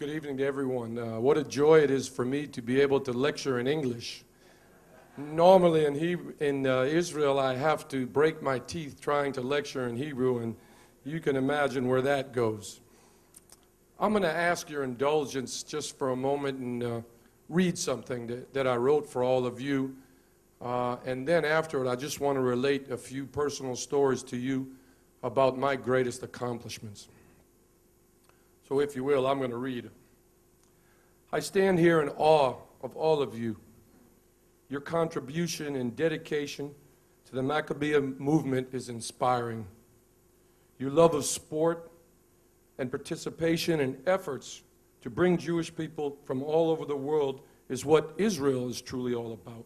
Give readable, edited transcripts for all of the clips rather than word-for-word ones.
Good evening to everyone. What a joy it is for me to be able to lecture in English. Normally in Israel, I have to break my teeth trying to lecture in Hebrew, and you can imagine where that goes. I'm going to ask your indulgence just for a moment and read something that I wrote for all of you. And then after it, I just want to relate a few personal stories to you about my greatest accomplishments. So if you will, I'm going to read. I stand here in awe of all of you. Your contribution and dedication to the Maccabiah movement is inspiring. Your love of sport and participation in efforts to bring Jewish people from all over the world is what Israel is truly all about.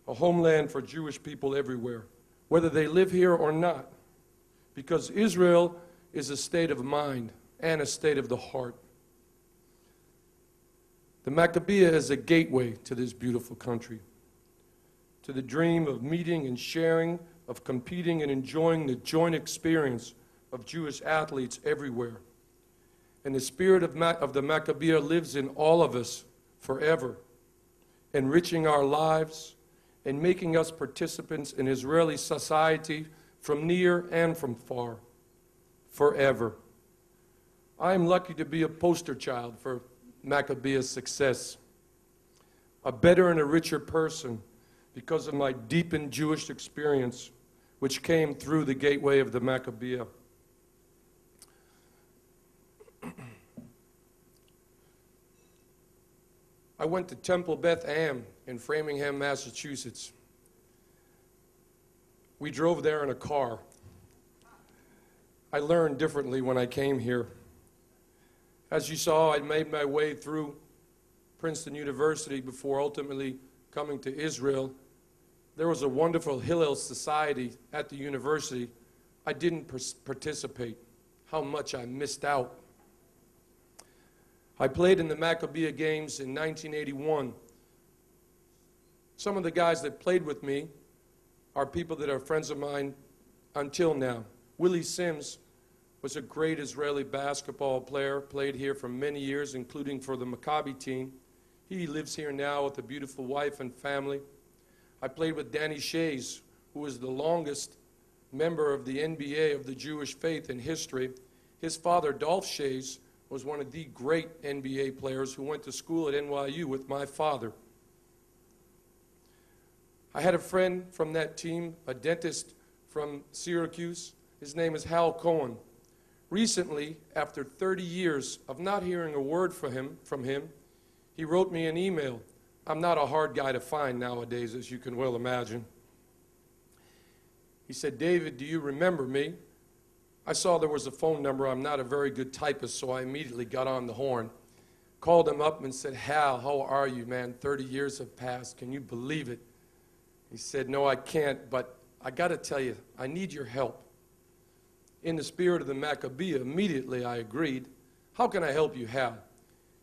A homeland for Jewish people everywhere, whether they live here or not, because Israel is a state of mind and a state of the heart. The Maccabiah is a gateway to this beautiful country, to the dream of meeting and sharing, of competing and enjoying the joint experience of Jewish athletes everywhere. And the spirit of the Maccabiah lives in all of us forever, enriching our lives and making us participants in Israeli society from near and from far, forever. I am lucky to be a poster child for Maccabia's success, a better and a richer person because of my deepened Jewish experience, which came through the gateway of the Maccabiah. I went to Temple Beth Am in Framingham, Massachusetts. We drove there in a car. I learned differently when I came here. As you saw, I made my way through Princeton University before ultimately coming to Israel. There was a wonderful Hillel society at the university. I didn't participate. How much I missed out. I played in the Maccabiah games in 1981. Some of the guys that played with me are people that are friends of mine until now. Willie Sims was a great Israeli basketball player, played here for many years, including for the Maccabi team. He lives here now with a beautiful wife and family. I played with Danny Shays, who was the longest member of the NBA of the Jewish faith in history. His father, Dolph Shays, was one of the great NBA players who went to school at NYU with my father. I had a friend from that team, a dentist from Syracuse. His name is Hal Cohen. Recently, after 30 years of not hearing a word from him, he wrote me an email. I'm not a hard guy to find nowadays, as you can well imagine. He said, "David, do you remember me?" I saw there was a phone number. I'm not a very good typist, so I immediately got on the horn, called him up and said, "Hal, how are you, man? 30 years have passed. Can you believe it?" He said, "No, I can't, but I got to tell you, I need your help." In the spirit of the Maccabiah, immediately I agreed. "How can I help you, Hal?"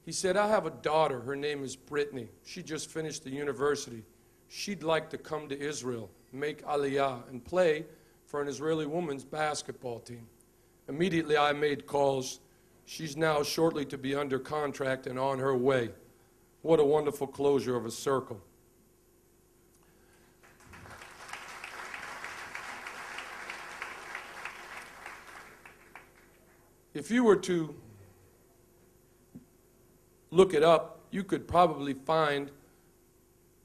He said, "I have a daughter. Her name is Brittany. She just finished the university. She'd like to come to Israel, make aliyah, and play for an Israeli women's basketball team." Immediately I made calls. She's now shortly to be under contract and on her way. What a wonderful closure of a circle. If you were to look it up, you could probably find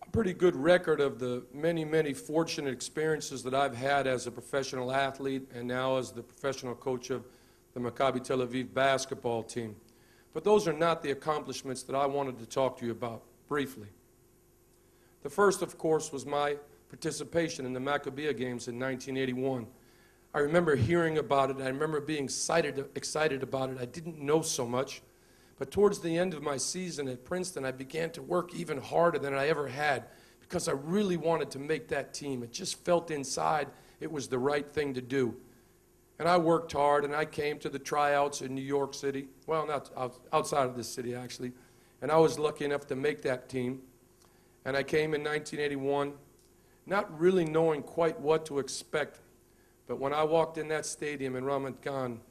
a pretty good record of the many, many fortunate experiences that I've had as a professional athlete and now as the professional coach of the Maccabi Tel Aviv basketball team. But those are not the accomplishments that I wanted to talk to you about briefly. The first, of course, was my participation in the Maccabiah games in 1981. I remember hearing about it. I remember being excited about it. I didn't know so much. But towards the end of my season at Princeton, I began to work even harder than I ever had because I really wanted to make that team. It just felt inside it was the right thing to do. And I worked hard, and I came to the tryouts in New York City. Well, not outside of this city, actually. And I was lucky enough to make that team. And I came in 1981, not really knowing quite what to expect. But when I walked in that stadium in Ramat Gan,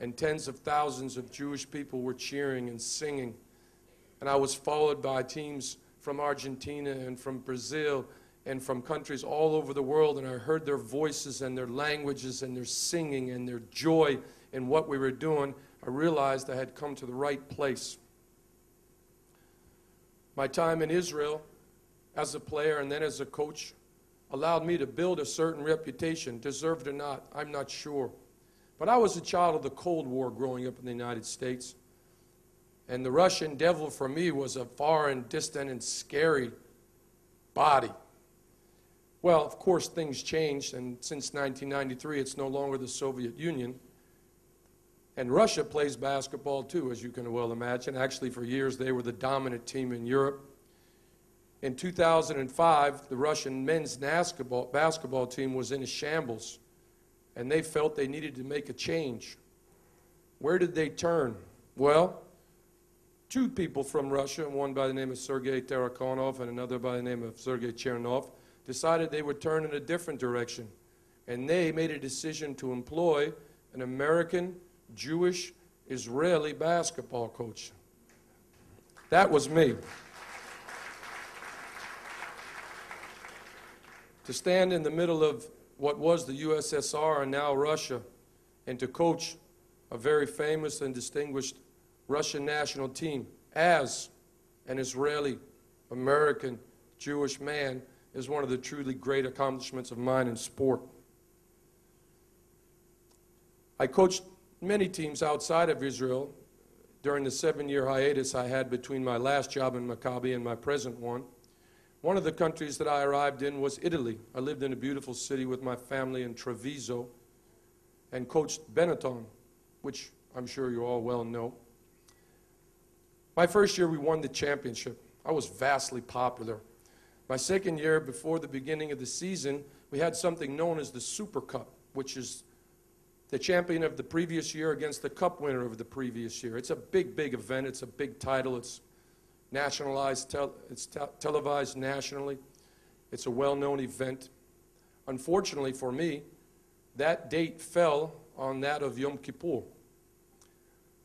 and tens of thousands of Jewish people were cheering and singing. And I was followed by teams from Argentina and from Brazil and from countries all over the world, and I heard their voices and their languages and their singing and their joy in what we were doing. I realized I had come to the right place. My time in Israel as a player and then as a coach allowed me to build a certain reputation, deserved or not, I'm not sure. But I was a child of the Cold War growing up in the United States. And the Russian devil for me was a far and distant and scary body. Well, of course, things changed, and since 1993, it's no longer the Soviet Union. And Russia plays basketball too, as you can well imagine. Actually, for years, they were the dominant team in Europe. In 2005, the Russian men's basketball team was in a shambles, and they felt they needed to make a change. Where did they turn? Well, two people from Russia, one by the name of Sergei Tarakanov and another by the name of Sergei Chernov, decided they would turn in a different direction. And they made a decision to employ an American, Jewish, Israeli basketball coach. That was me. To stand in the middle of what was the USSR and now Russia, and to coach a very famous and distinguished Russian national team as an Israeli, American, Jewish man is one of the truly great accomplishments of mine in sport. I coached many teams outside of Israel during the 7-year hiatus I had between my last job in Maccabi and my present one. One of the countries that I arrived in was Italy. I lived in a beautiful city with my family in Treviso and coached Benetton, which I'm sure you all well know. My first year, we won the championship. I was vastly popular. My second year, before the beginning of the season, we had something known as the Super Cup, which is the champion of the previous year against the cup winner of the previous year. It's a big, big event. It's a big title. It's nationalized, televised nationally. It's a well-known event. Unfortunately for me, that date fell on that of Yom Kippur.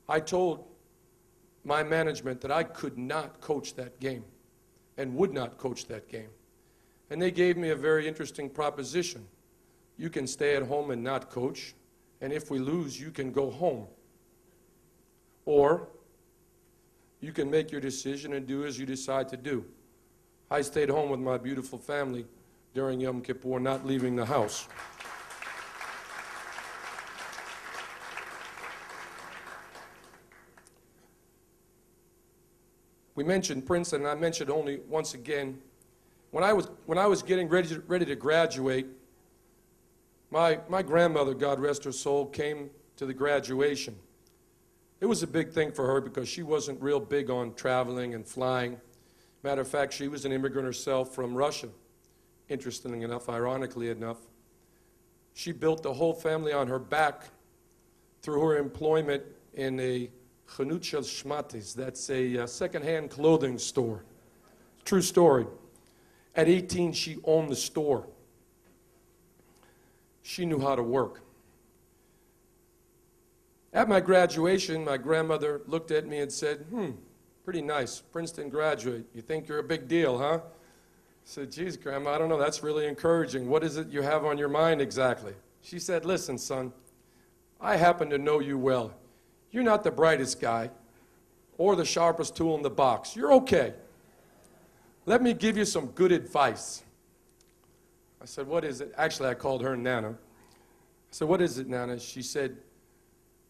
I told my management that I could not coach that game and would not coach that game. And they gave me a very interesting proposition. You can stay at home and not coach, and if we lose, you can go home. Or you can make your decision and do as you decide to do. I stayed home with my beautiful family during Yom Kippur, not leaving the house. We mentioned Princeton, and I mentioned only once again, when I was getting ready to graduate, my grandmother, God rest her soul, came to the graduation. It was a big thing for her because she wasn't real big on traveling and flying. Matter of fact, she was an immigrant herself from Russia, interestingly enough, ironically enough. She built the whole family on her back through her employment in a Chanut shel Shmatis. That's a second-hand clothing store. True story. At 18, she owned the store. She knew how to work. At my graduation, my grandmother looked at me and said, pretty nice, Princeton graduate. You think you're a big deal, huh? I said, geez, Grandma, I don't know, that's really encouraging. What is it you have on your mind exactly? She said, listen, son, I happen to know you well. You're not the brightest guy or the sharpest tool in the box. You're okay. Let me give you some good advice. I said, what is it? Actually, I called her Nana. I said, what is it, Nana? She said,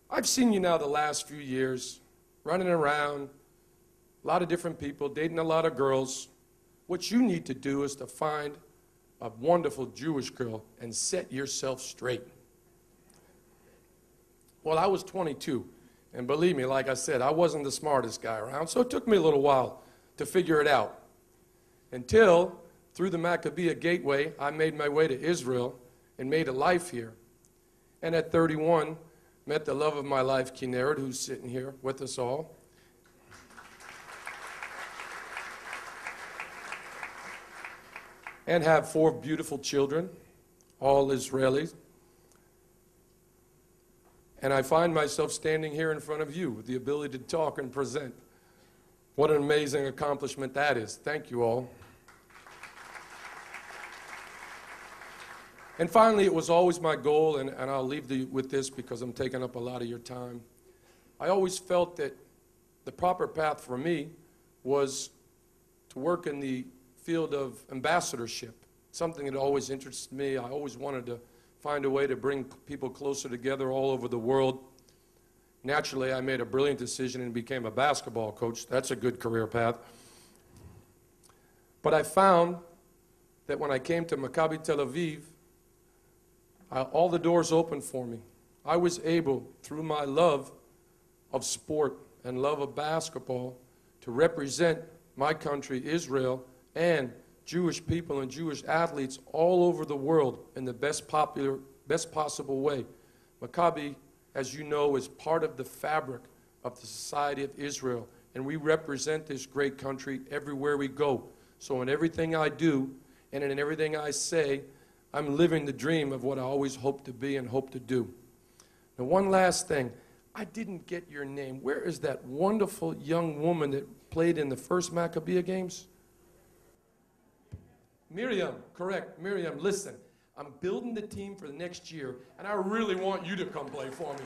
I've seen you now the last few years, running around, a lot of different people, dating a lot of girls. What you need to do is to find a wonderful Jewish girl and set yourself straight. Well, I was 22, and believe me, like I said, I wasn't the smartest guy around, so it took me a little while to figure it out. Until, through the Maccabiah gateway, I made my way to Israel and made a life here. And at 31, met the love of my life, Kinneret, who's sitting here with us all. And have 4 beautiful children, all Israelis. And I find myself standing here in front of you with the ability to talk and present. What an amazing accomplishment that is. Thank you all. And finally, it was always my goal, and I'll leave you with this because I'm taking up a lot of your time. I always felt that the proper path for me was to work in the field of ambassadorship, something that always interested me. I always wanted to find a way to bring people closer together all over the world. Naturally, I made a brilliant decision and became a basketball coach. That's a good career path. But I found that when I came to Maccabi Tel Aviv, all the doors opened for me. I was able, through my love of sport and love of basketball, to represent my country, Israel, and Jewish people and Jewish athletes all over the world in the best possible way. Maccabi, as you know, is part of the fabric of the society of Israel, and we represent this great country everywhere we go. So in everything I do and in everything I say, I'm living the dream of what I always hope to be and hope to do. Now, one last thing. I didn't get your name. Where is that wonderful young woman that played in the first Maccabiah games? Miriam, correct. Miriam, listen. I'm building the team for the next year, and I really want you to come play for me.